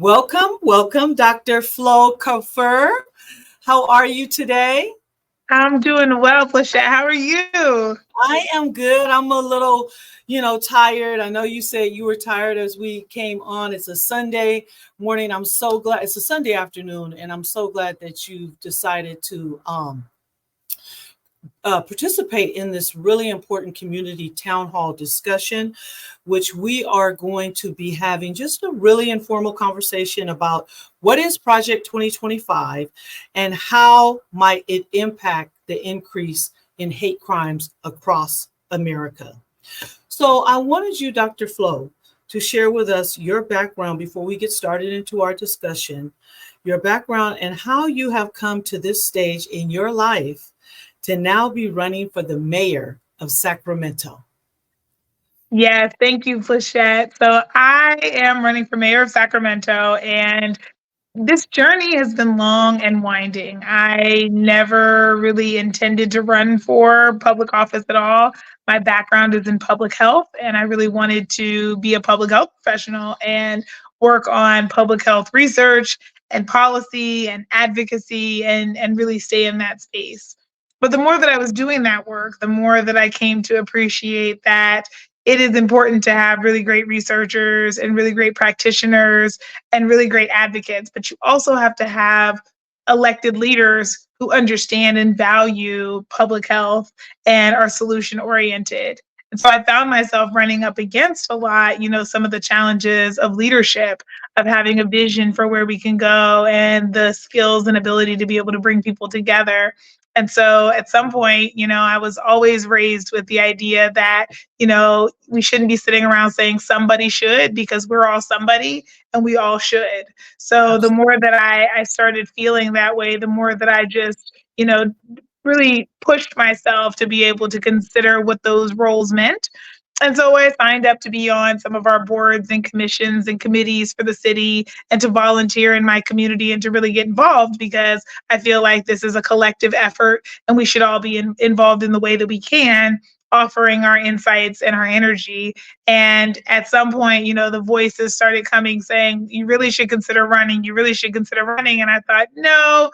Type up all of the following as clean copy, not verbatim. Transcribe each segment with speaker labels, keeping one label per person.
Speaker 1: Welcome, welcome, Dr. Flojaune. How are you today?
Speaker 2: I'm doing well, Flechette. How are you?
Speaker 1: I am good. I'm a little, tired. I know you said you were tired as we came on. It's a Sunday morning. I'm so glad. It's a Sunday afternoon, and I'm so glad that you've decided to participate in this really important community town hall discussion, which we are going to be having just a really informal conversation about what is Project 2025 and how might it impact the increase in hate crimes across America. So I wanted you, Dr. Flo, to share with us your background before we get started into our discussion, your background and how you have come to this stage in your life to now be running for the mayor of Sacramento.
Speaker 2: Yes, thank you, Flechette. So I am running for mayor of Sacramento, and this journey has been long and winding. I never really intended to run for public office at all. My background is in public health, and I really wanted to be a public health professional and work on public health research and policy and advocacy and really stay in that space. But the more that I was doing that work, the more that I came to appreciate that it is important to have really great researchers and really great practitioners and really great advocates, but you also have to have elected leaders who understand and value public health and are solution oriented. And so I found myself running up against a lot, some of the challenges of leadership, of having a vision for where we can go and the skills and ability to be able to bring people together. And so at some point, I was always raised with the idea that, we shouldn't be sitting around saying somebody should, because we're all somebody and we all should. So the more that I started feeling that way, the more that I just, really pushed myself to be able to consider what those roles meant. And so I signed up to be on some of our boards and commissions and committees for the city and to volunteer in my community and to really get involved, because I feel like this is a collective effort and we should all be involved in the way that we can, offering our insights and our energy. And at some point, the voices started coming saying, you really should consider running. You really should consider running. And I thought, no.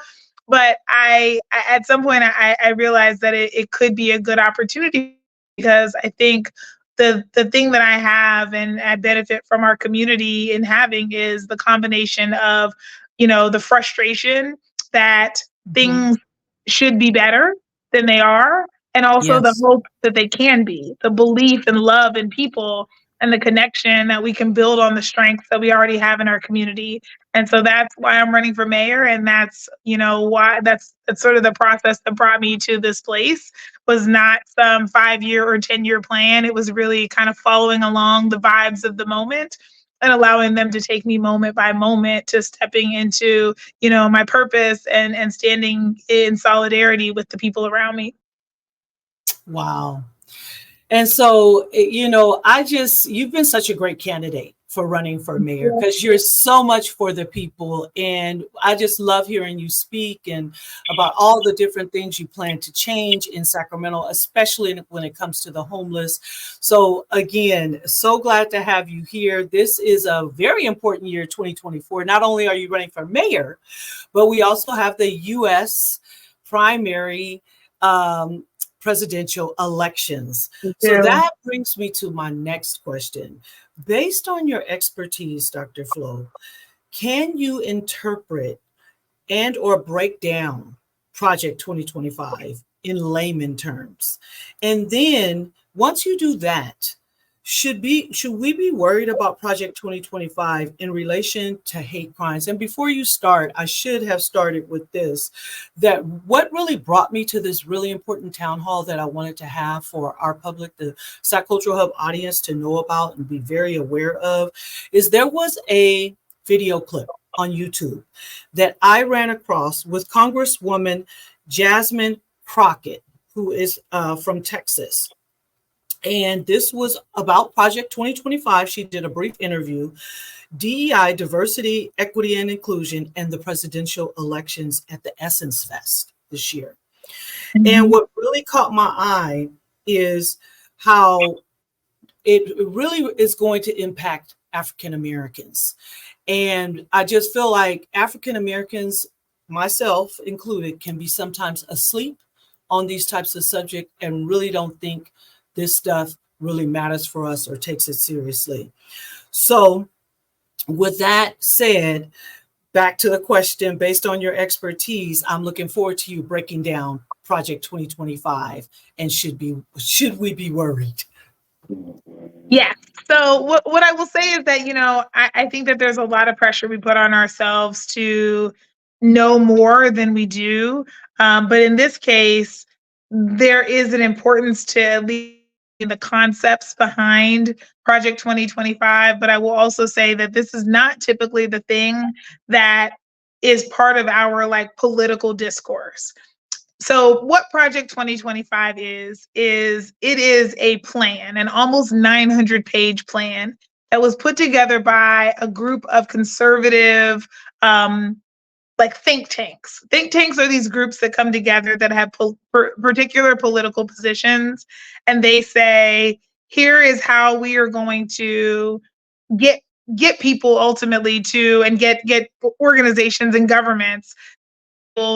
Speaker 2: But I at some point, I realized that it could be a good opportunity, because I think the thing that I have and I benefit from our community in having is the combination of, the frustration that
Speaker 1: Mhm.
Speaker 2: things should be better than they are, and also the
Speaker 1: Yes.
Speaker 2: hope that they can be, the belief and love in people and the connection that we can build on the strengths that we already have in our community. And so that's why I'm running for mayor. And that's, why that's sort of the process that brought me to this place. Was not some 5 year or 10 year plan. It was really kind of following along the vibes of the moment and allowing them to take me moment by moment to stepping into, my purpose and standing in solidarity with the people around me.
Speaker 1: Wow. And so, you've been such a great candidate for running for mayor because you're so much for the people. And I just love hearing you speak and about all the different things you plan to change in Sacramento, especially when it comes to the homeless. So again, so glad to have you here. This is a very important year, 2024. Not only are you running for mayor, but we also have the U.S. primary presidential elections. So
Speaker 2: Yeah.
Speaker 1: that brings me to my next question. Based on your expertise, Dr. Flo, can you interpret and or break down Project 2025 in layman terms? And then once you do that, should we be worried about Project 2025 in relation to hate crimes? And before you start, I should have started with this, that what really brought me to this really important town hall that I wanted to have for our public, the Sac Cultural Hub audience, to know about and be very aware of, is there was a video clip on YouTube that I ran across with Congresswoman Jasmine Crockett, who is from Texas. And this was about Project 2025. She did a brief interview, DEI, diversity, equity, and inclusion, and the presidential elections at the Essence Fest this year. And
Speaker 2: Mhm.
Speaker 1: what really caught my eye is how it really is going to impact African Americans. And I just feel like African Americans, myself included, can be sometimes asleep on these types of subjects and really don't think this stuff really matters for us or takes it seriously. So, with that said, back to the question, based on your expertise, I'm looking forward to you breaking down Project 2025 and should we be worried?
Speaker 2: Yeah. So what I will say is that, I think that there's a lot of pressure we put on ourselves to know more than we do. But in this case, there is an importance to at least the concepts behind Project 2025. But I will also say that this is not typically the thing that is part of our like political discourse. So what Project 2025 is it is a plan, an almost 900-page plan that was put together by a group of conservative like think tanks. Think tanks are these groups that come together that have particular political positions, and they say, here is how we are going to get get people ultimately to and get organizations and governments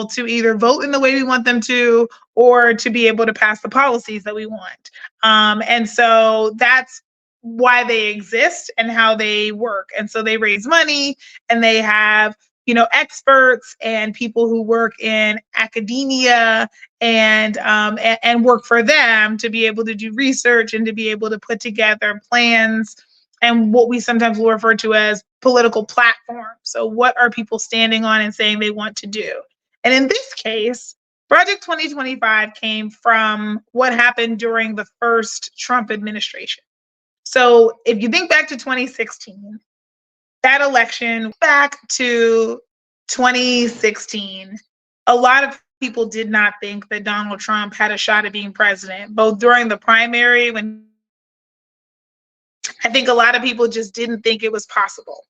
Speaker 2: to either vote in the way we want them to or to be able to pass the policies that we want. And so that's why they exist and how they work. And so they raise money and they have experts and people who work in academia and work for them to be able to do research and to be able to put together plans and what we sometimes will refer to as political platforms. So what are people standing on and saying they want to do? And in this case, Project 2025 came from what happened during the first Trump administration. So if you think back to 2016, that election, back to 2016, a lot of people did not think that Donald Trump had a shot at being president, both during the primary, when I think a lot of people just didn't think it was possible.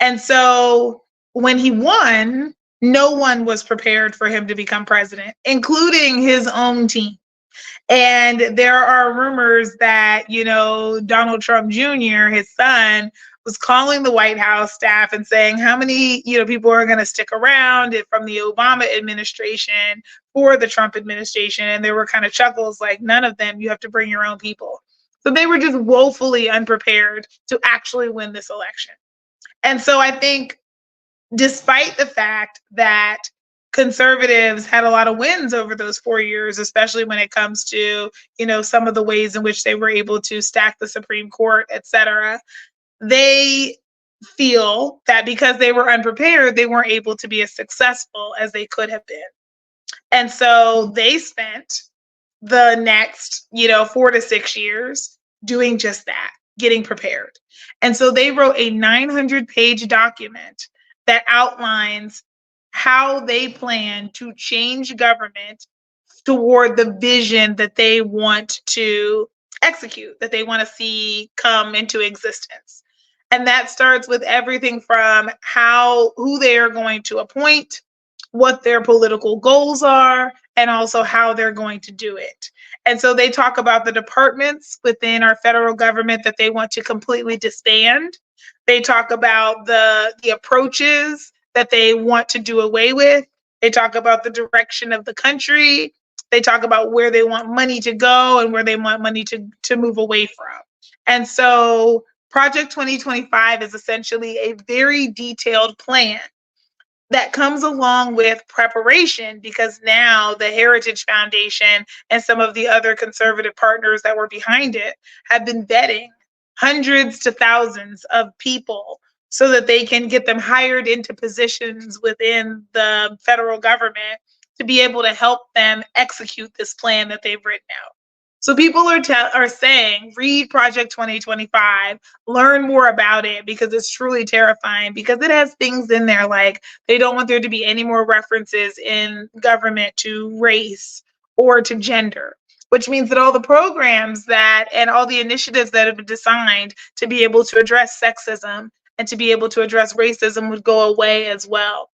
Speaker 2: And so when he won, no one was prepared for him to become president, including his own team. And there are rumors that, Donald Trump Jr., his son, was calling the White House staff and saying how many, people are going to stick around from the Obama administration for the Trump administration. And there were kind of chuckles like, none of them, you have to bring your own people. So they were just woefully unprepared to actually win this election. And so I think despite the fact that conservatives had a lot of wins over those 4 years, especially when it comes to, some of the ways in which they were able to stack the Supreme Court, et cetera, they feel that because they were unprepared, they weren't able to be as successful as they could have been. And so they spent the next, 4 to 6 years doing just that, getting prepared. And so they wrote a 900-page document that outlines how they plan to change government toward the vision that they want to execute, that they want to see come into existence. And that starts with everything from who they are going to appoint, what their political goals are, and also how they're going to do it. And so they talk about the departments within our federal government that they want to completely disband. They talk about the approaches that they want to do away with. They talk about the direction of the country. They talk about where they want money to go and where they want money to move away from. And so Project 2025 is essentially a very detailed plan that comes along with preparation, because now the Heritage Foundation and some of the other conservative partners that were behind it have been vetting hundreds to thousands of people so that they can get them hired into positions within the federal government to be able to help them execute this plan that they've written out. So people are saying, read Project 2025, learn more about it, because it's truly terrifying, because it has things in there like they don't want there to be any more references in government to race or to gender, which means that all the programs and all the initiatives that have been designed to be able to address sexism and to be able to address racism would go away as well.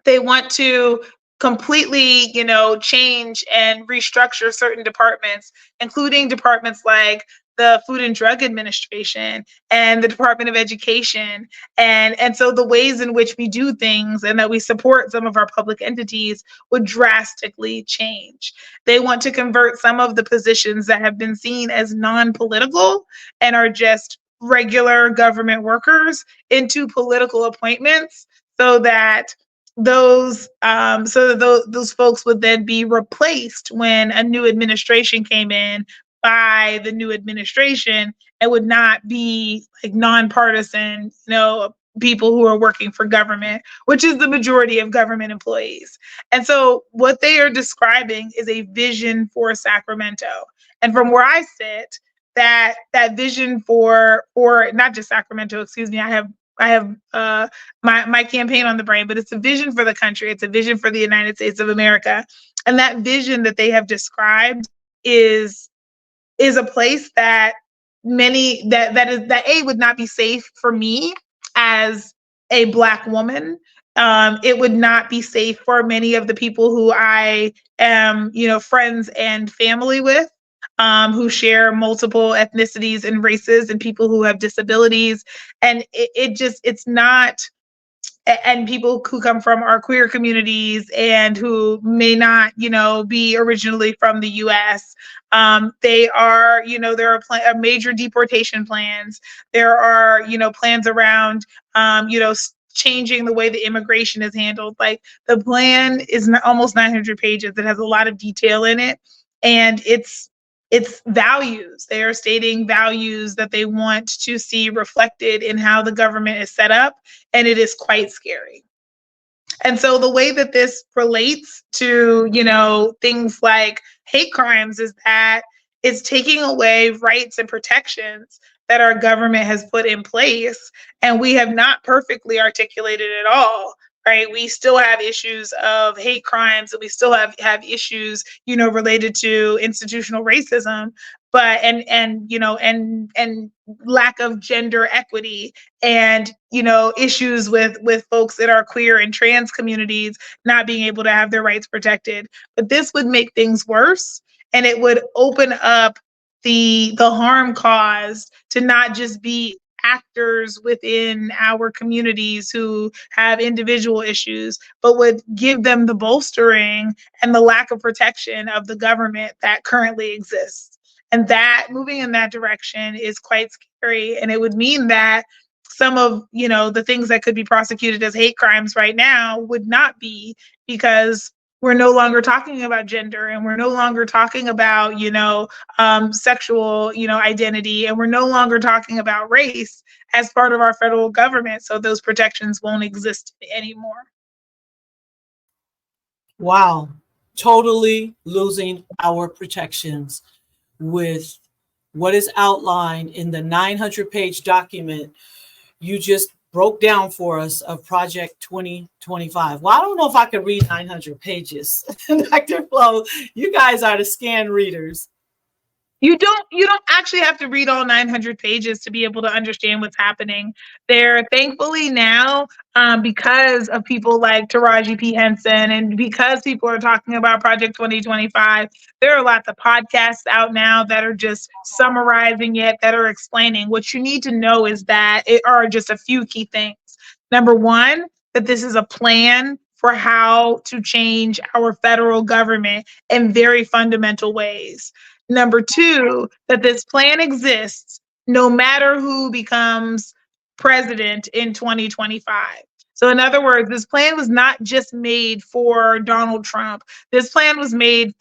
Speaker 2: They want to completely, change and restructure certain departments, including departments like the Food and Drug Administration and the Department of Education. And so the ways in which we do things and that we support some of our public entities would drastically change. They want to convert some of the positions that have been seen as non-political and are just regular government workers into political appointments, so that those folks would then be replaced when a new administration came in by the new administration, and would not be like nonpartisan, people who are working for government, which is the majority of government employees. And so what they are describing is a vision for Sacramento. And from where I sit, that vision for not just Sacramento, excuse me, I have my campaign on the brain, but it's a vision for the country. It's a vision for the United States of America. And that vision that they have described is a place that would not be safe for me as a Black woman. It would not be safe for many of the people who I am, friends and family with, who share multiple ethnicities and races, and people who have disabilities. And it's not, and people who come from our queer communities and who may not, be originally from the U.S. They are, there are major deportation plans. There are, plans around, changing the way the immigration is handled. Like, the plan is almost 900 pages. It has a lot of detail in it, and it's values. They are stating values that they want to see reflected in how the government is set up, and it is quite scary. And so the way that this relates to, things like hate crimes is that it's taking away rights and protections that our government has put in place, and we have not perfectly articulated it all. Right, we still have issues of hate crimes, and we still have issues, related to institutional racism, but and lack of gender equity, and issues with folks that are queer and trans communities not being able to have their rights protected. But this would make things worse, and it would open up the harm caused to not just be actors within our communities who have individual issues, but would give them the bolstering and the lack of protection of the government that currently exists. And that moving in that direction is quite scary. And it would mean that some of, the things that could be prosecuted as hate crimes right now would not be, because we're no longer talking about gender, and we're no longer talking about, sexual, identity, and we're no longer talking about race as part of our federal government. So those protections won't exist anymore.
Speaker 1: Wow. Totally losing our protections with what is outlined in the 900-page document you just broke down for us of Project 2025. Well, I don't know if I could read 900 pages. Dr. Flo, you guys are the scan readers.
Speaker 2: You don't actually have to read all 900 pages to be able to understand what's happening there. Thankfully now, because of people like Taraji P. Henson, and because people are talking about Project 2025, there are lots of podcasts out now that are just summarizing it, that are explaining. What you need to know is that it are just a few key things. Number one, that this is a plan for how to change our federal government in very fundamental ways. Number two, that this plan exists no matter who becomes president in 2025. So in other words, this plan was not just made for Donald Trump. This plan was made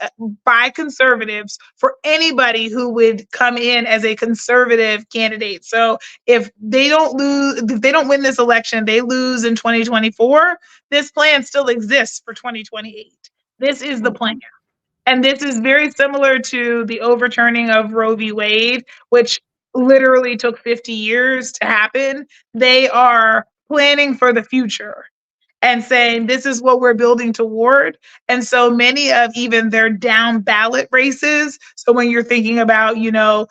Speaker 2: by conservatives for anybody who would come in as a conservative candidate. So if they don't win this election, they lose in 2024, this plan still exists for 2028. This is the plan. And this is very similar to the overturning of Roe v. Wade, which literally took 50 years to happen. They are planning for the future and saying, this is what we're building toward. And so many of even their down ballot races. So when you're thinking about, your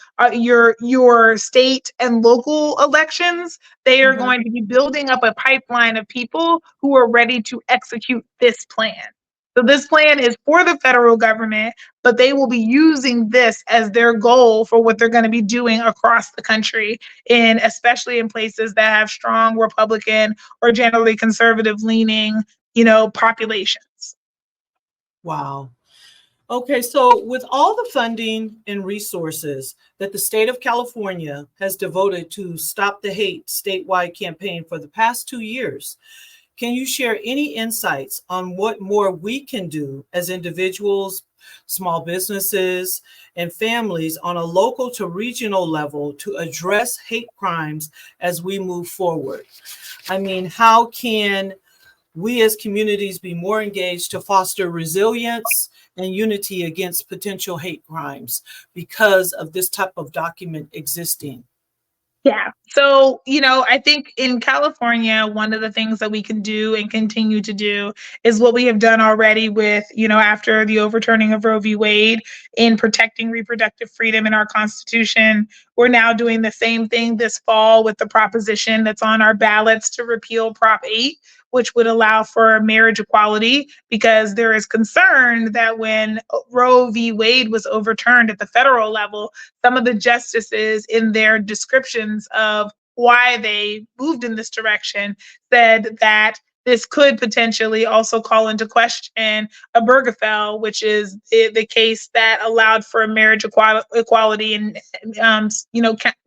Speaker 2: state and local elections, they are going to be building up a pipeline of people who are ready to execute this plan. So this plan is for the federal government, but they will be using this as their goal for what they're going to be doing across the country, in especially in places that have strong Republican or generally conservative leaning, populations.
Speaker 1: Wow. Okay, so with all the funding and resources that the state of California has devoted to Stop the Hate statewide campaign for the past 2 years, can you share any insights on what more we can do as individuals, small businesses, and families on a local to regional level to address hate crimes as we move forward? I mean, how can we as communities be more engaged to foster resilience and unity against potential hate crimes because of this type of document existing?
Speaker 2: Yeah. So, I think in California, one of the things that we can do and continue to do is what we have done already with, after the overturning of Roe v. Wade in protecting reproductive freedom in our Constitution. We're now doing the same thing this fall with the proposition that's on our ballots to repeal Prop 8, which would allow for marriage equality, because there is concern that when Roe v. Wade was overturned at the federal level, some of the justices, in their descriptions of why they moved in this direction, said that this could potentially also call into question Obergefell, which is the case that allowed for marriage equality in,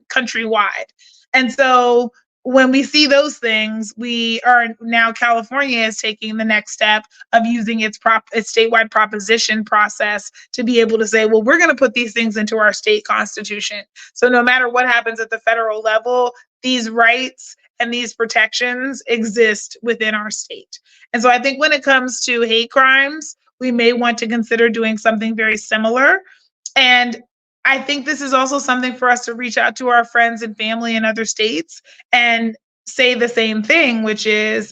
Speaker 2: countrywide. And so when we see those things, we are now, California is taking the next step of using its statewide proposition process to be able to say, well, we're going to put these things into our state constitution. So no matter what happens at the federal level, these rights and these protections exist within our state. And so I think when it comes to hate crimes, we may want to consider doing something very similar. And I think this is also something for us to reach out to our friends and family in other states and say the same thing, which is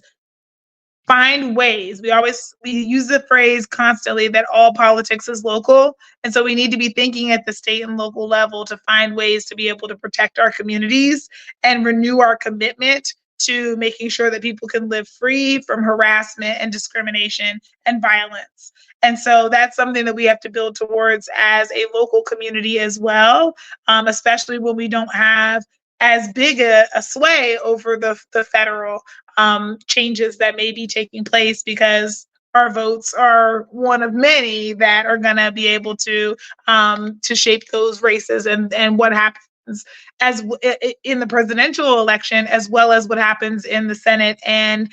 Speaker 2: find ways. We use the phrase constantly that all politics is local. And so we need to be thinking at the state and local level to find ways to be able to protect our communities and renew our commitment to making sure that people can live free from harassment and discrimination and violence. And so that's something that we have to build towards as a local community as well, especially when we don't have as big a sway over the federal changes that may be taking place, because our votes are one of many that are going to be able to shape those races and what happens in the presidential election, as well as what happens in the Senate and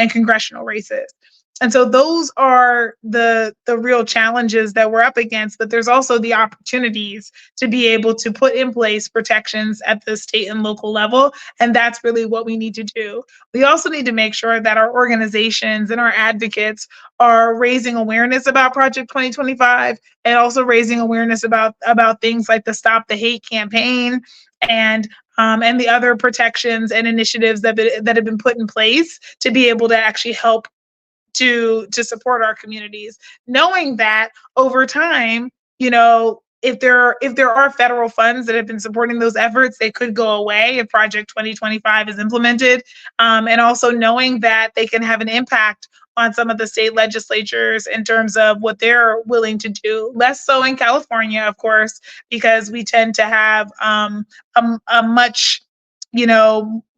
Speaker 2: congressional races. And so those are the real challenges that we're up against, but there's also the opportunities to be able to put in place protections at the state and local level. And that's really what we need to do. We also need to make sure that our organizations and our advocates are raising awareness about Project 2025, and also raising awareness about things like the Stop the Hate campaign and the other protections and initiatives that have been put in place to be able to actually help to support our communities, knowing that over time, if there are federal funds that have been supporting those efforts, they could go away if Project 2025 is implemented, and also knowing that they can have an impact on some of the state legislatures in terms of what they're willing to do. Less so in California, of course, because we tend to have a much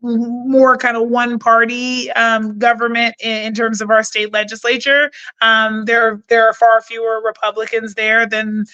Speaker 2: more kind of one party government in terms of our state legislature. There are far fewer Republicans there than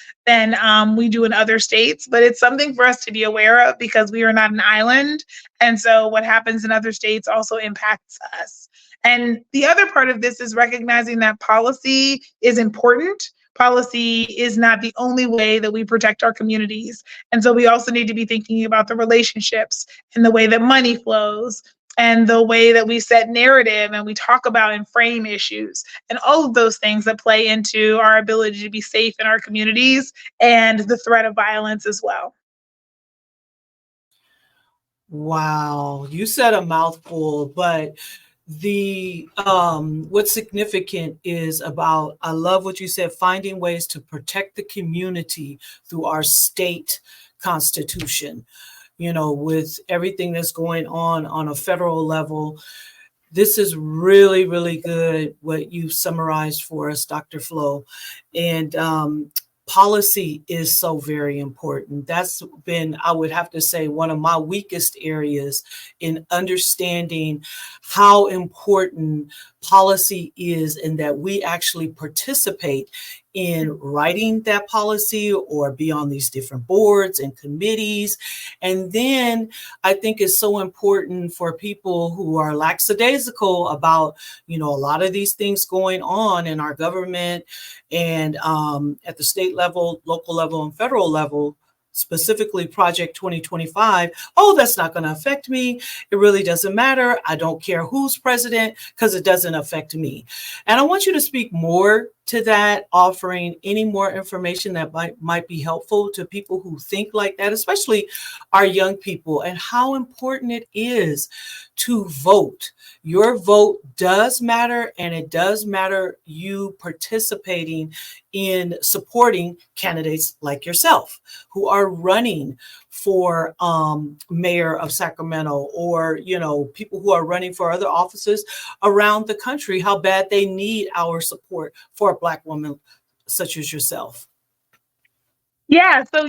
Speaker 2: we do in other states, but it's something for us to be aware of because we are not an island. And so what happens in other states also impacts us. And the other part of this is recognizing that policy is important. Policy is not the only way that we protect our communities. And so we also need to be thinking about the relationships and the way that money flows and the way that we set narrative and we talk about and frame issues and all of those things that play into our ability to be safe in our communities and the threat of violence as well.
Speaker 1: Wow, you said a mouthful, but the what's significant is about, I love what you said, finding ways to protect the community through our state constitution. With everything that's going on a federal level, This is really, really good what you summarized for us, Dr. Flo. And policy is so very important. That's been, I would have to say, one of my weakest areas in understanding how important policy is, and that we actually participate in writing that policy or be on these different boards and committees. And then I think it's so important for people who are lackadaisical about, a lot of these things going on in our government and at the state level, local level, and federal level, specifically Project 2025. Oh, that's not going to affect me. It really doesn't matter. I don't care who's president because it doesn't affect me. And I want you to speak more to that, offering any more information that might be helpful to people who think like that, especially our young people, and how important it is to vote. Your vote does matter, and it does matter you participating in supporting candidates like yourself who are running for mayor of Sacramento, or people who are running for other offices around the country, how bad they need our support for a Black woman such as yourself.
Speaker 2: Yeah, so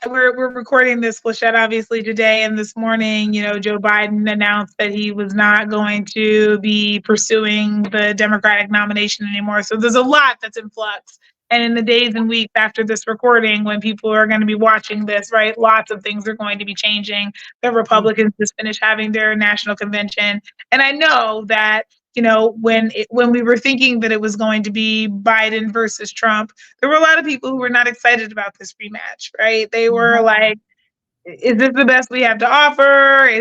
Speaker 2: we're recording this, Flechette, obviously today, and this morning, Joe Biden announced that he was not going to be pursuing the Democratic nomination anymore. So there's a lot that's in flux. And in the days and weeks after this recording, when people are going to be watching this, right, lots of things are going to be changing. The Republicans just finished having their national convention, and I know that when we were thinking that it was going to be Biden versus Trump, there were a lot of people who were not excited about this rematch, right? They were like, is this the best we have to offer?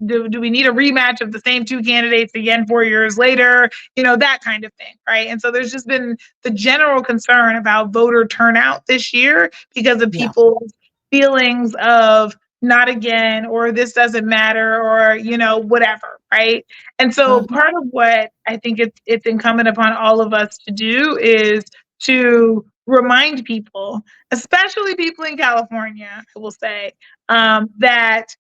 Speaker 2: Do we need a rematch of the same two candidates again 4 years later? That kind of thing, right? And so there's just been the general concern about voter turnout this year because of
Speaker 1: Yeah.
Speaker 2: people's feelings of not again, or this doesn't matter, or whatever, right? And so
Speaker 1: Mhm.
Speaker 2: part of what I think it's incumbent upon all of us to do is to remind people, especially people in California, I will say, that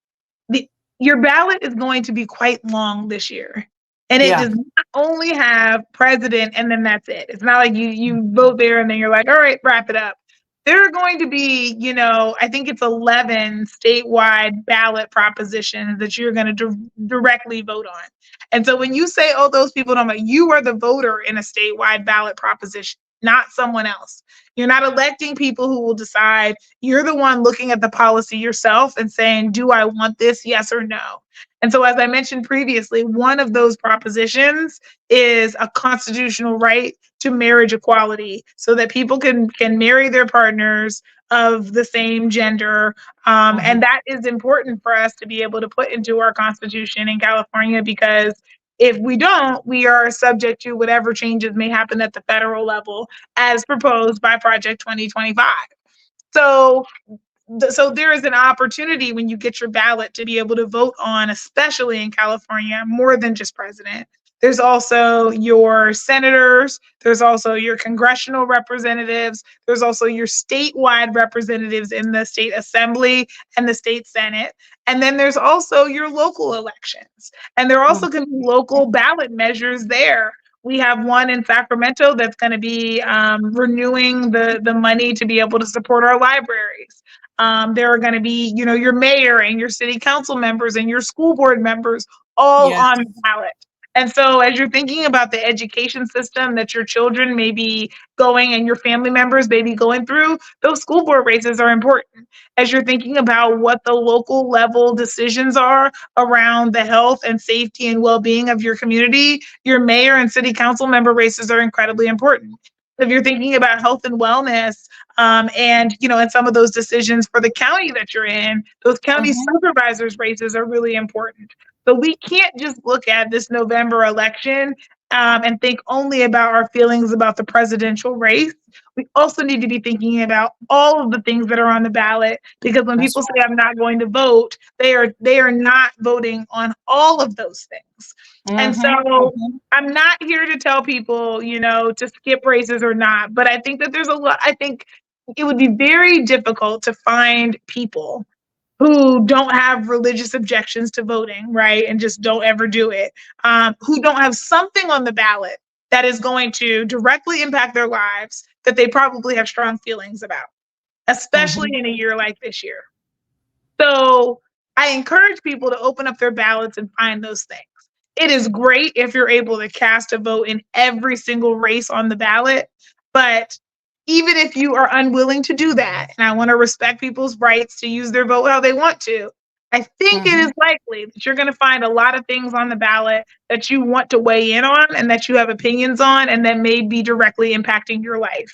Speaker 2: the, your ballot is going to be quite long this year. And it
Speaker 1: Yeah.
Speaker 2: does not only have president and then that's it. It's not like you vote there and then you're like, all right, wrap it up. There are going to be, I think it's 11 statewide ballot propositions that you're going to directly vote on. And so when you say, oh, those people don't, you are the voter in a statewide ballot proposition, not someone else. You're not electing people who will decide. You're the one looking at the policy yourself and saying, do I want this? Yes or no. And so, as I mentioned previously, one of those propositions is a constitutional right to marriage equality so that people can marry their partners of the same gender. And that is important for us to be able to put into our constitution in California, because if we don't, we are subject to whatever changes may happen at the federal level as proposed by Project 2025. So so there is an opportunity when you get your ballot to be able to vote on, especially in California, more than just president. There's also your senators, there's also your congressional representatives, there's also your statewide representatives in the state assembly and the state senate, and then there's also your local elections. And there also can be local ballot measures there. We have one in Sacramento that's going to be renewing the money to be able to support our libraries. There are going to be, your mayor and your city council members and your school board members all
Speaker 1: Yes.
Speaker 2: on the ballot. And so, as you're thinking about the education system that your children may be going and your family members may be going through, those school board races are important. As you're thinking about what the local level decisions are around the health and safety and well being of your community, your mayor and city council member races are incredibly important. If you're thinking about health and wellness, and some of those decisions for the county that you're in, those county supervisors races are really important. So we can't just look at this November election and think only about our feelings about the presidential race. We also need to be thinking about all of the things that are on the ballot, because when
Speaker 1: That's
Speaker 2: people say I'm not going to vote, they are not voting on all of those things.
Speaker 1: right.
Speaker 2: And so I'm not here to tell people, to skip races or not, but I think that there's a lot. I think it would be very difficult to find people who don't have religious objections to voting, right? And just don't ever do it, who don't have something on the ballot that is going to directly impact their lives that they probably have strong feelings about, especially
Speaker 1: Mm-hmm.
Speaker 2: in a year like this year. So I encourage people to open up their ballots and find those things. It is great if you're able to cast a vote in every single race on the ballot, but even if you are unwilling to do that, and I want to respect people's rights to use their vote how they want to, I think it
Speaker 1: Mm-hmm.
Speaker 2: is likely that you're going to find a lot of things on the ballot that you want to weigh in on and that you have opinions on and that may be directly impacting your life.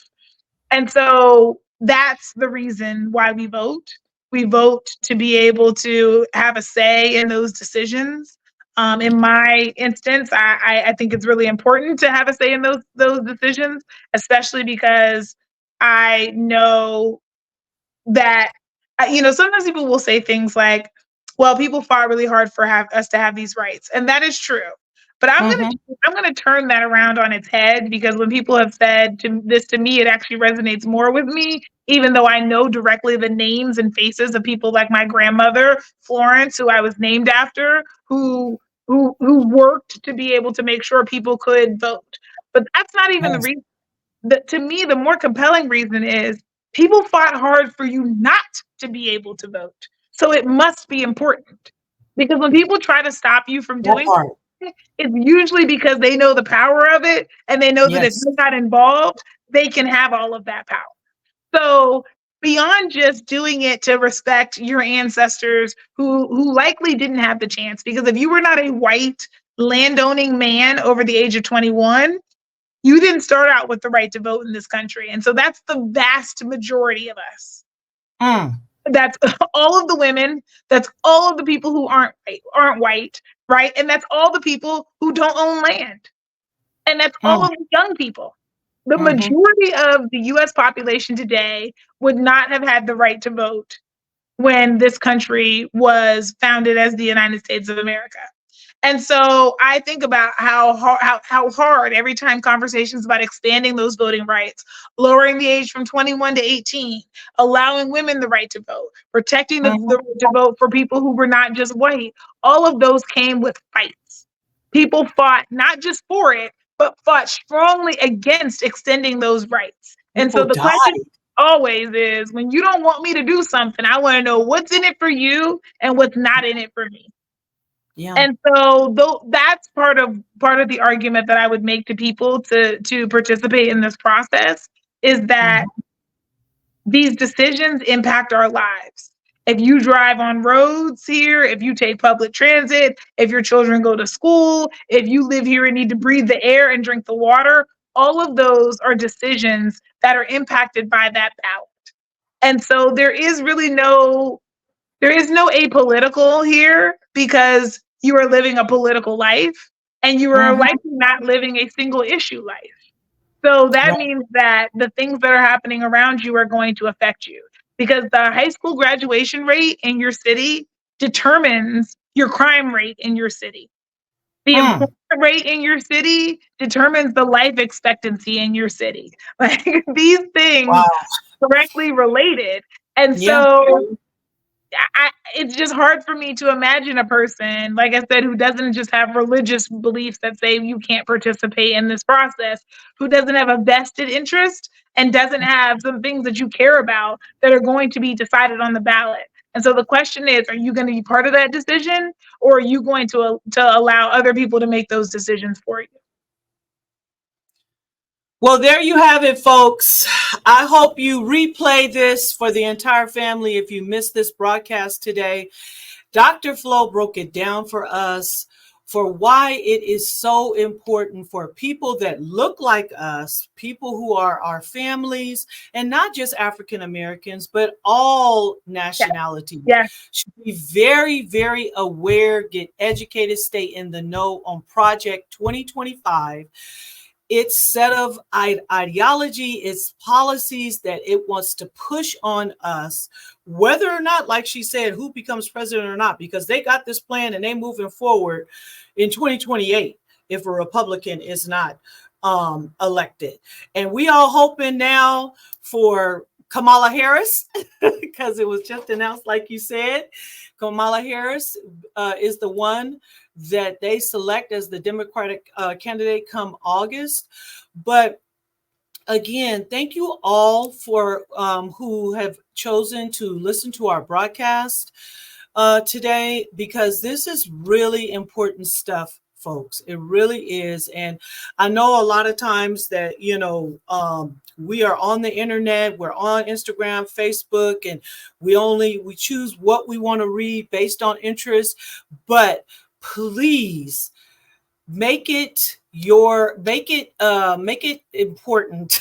Speaker 2: And so that's the reason why we vote. We vote to be able to have a say in those decisions. In my instance, I think it's really important to have a say in those decisions, especially because I know that sometimes people will say things like, well, people fought really hard for us to have these rights, and that is true. But
Speaker 1: Mm-hmm.
Speaker 2: I'm gonna turn that around on its head, because when people have said this to me, it actually resonates more with me, even though I know directly the names and faces of people like my grandmother Florence, who I was named after, who worked to be able to make sure people could vote. But that's not even the
Speaker 1: Yes.
Speaker 2: reason. To me, the more compelling reason is people fought hard for you not to be able to vote. So it must be important. Because when people try to stop you from
Speaker 1: That
Speaker 2: doing
Speaker 1: part.
Speaker 2: something, it's usually because they know the power of it and they know that if
Speaker 1: Yes.
Speaker 2: you're not involved, they can have all of that power. So beyond just doing it to respect your ancestors who likely didn't have the chance, because if you were not a white landowning man over the age of 21, you didn't start out with the right to vote in this country. And so that's the vast majority of us.
Speaker 1: Mm.
Speaker 2: That's all of the women, that's all of the people who aren't white, right? And that's all the people who don't own land. And that's all
Speaker 1: Mm.
Speaker 2: of the young people. The
Speaker 1: Mm-hmm.
Speaker 2: majority of the US population today would not have had the right to vote when this country was founded as the United States of America. And so I think about how hard every time conversations about expanding those voting rights, lowering the age from 21 to 18, allowing women the right to vote, protecting the
Speaker 1: Mm-hmm.
Speaker 2: right to vote for people who were not just white, all of those came with fights. People fought not just for it, but fought strongly against extending those rights. And so
Speaker 1: People
Speaker 2: the question
Speaker 1: died.
Speaker 2: always is, when you don't want me to do something, I want to know what's in it for you and what's not in it for me.
Speaker 1: Yeah.
Speaker 2: And so though that's part of the argument that I would make to people to participate in this process, is that
Speaker 1: Mm-hmm.
Speaker 2: these decisions impact our lives. If you drive on roads here, if you take public transit, if your children go to school, if you live here and need to breathe the air and drink the water, all of those are decisions that are impacted by that ballot. And so there is no apolitical here, because you are living a political life and you are
Speaker 1: Mm-hmm.
Speaker 2: likely not living a single issue life. So that
Speaker 1: Right.
Speaker 2: means that the things that are happening around you are going to affect you, because the high school graduation rate in your city determines your crime rate in your city. The
Speaker 1: Mm.
Speaker 2: employment rate in your city determines the life expectancy in your city. Like, these things
Speaker 1: Wow.
Speaker 2: directly related. And
Speaker 1: Yeah.
Speaker 2: so it's just hard for me to imagine a person, like I said, who doesn't just have religious beliefs that say you can't participate in this process, who doesn't have a vested interest and doesn't have some things that you care about that are going to be decided on the ballot. And so the question is, are you going to be part of that decision, or are you going to allow other people to make those decisions for you?
Speaker 1: Well, there you have it, folks. I hope you replay this for the entire family if you missed this broadcast today. Dr. Flo broke it down for us for why it is so important for people that look like us, people who are our families, and not just African Americans, but all
Speaker 2: Yeah.
Speaker 1: nationalities.
Speaker 2: Yeah.
Speaker 1: Should be very, very aware, get educated, stay in the know on Project 2025. Its set of ideology, its policies that it wants to push on us, whether or not, like she said, who becomes president or not, because they got this plan and they moving forward in 2028 if a Republican is not elected. And we all hoping now for Kamala Harris, because it was just announced, like you said. Kamala Harris is the one that they select as the Democratic candidate come August. But again, thank you all for who have chosen to listen to our broadcast today, because this is really important stuff, folks. It really is. And I know a lot of times that, we are on the internet, we're on Instagram, Facebook, and we choose what we want to read based on interest. But please make it important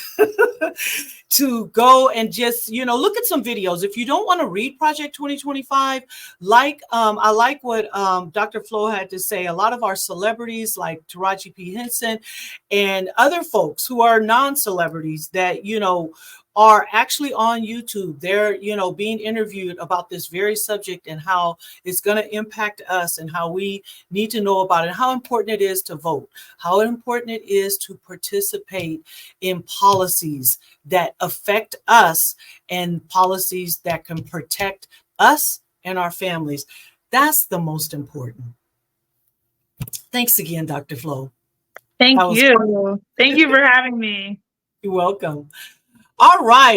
Speaker 1: to go and just look at some videos. If you don't want to read Project 2025, I like what Dr. Flo had to say. A lot of our celebrities like Taraji P. Henson and other folks who are non-celebrities that are actually on YouTube. They're being interviewed about this very subject and how it's going to impact us and how we need to know about it, and how important it is to vote, how important it is to participate in policies that affect us and policies that can protect us and our families. That's the most important. Thanks again, Dr. Flo.
Speaker 2: Thank you. Thank you for having me.
Speaker 1: You're welcome. All right.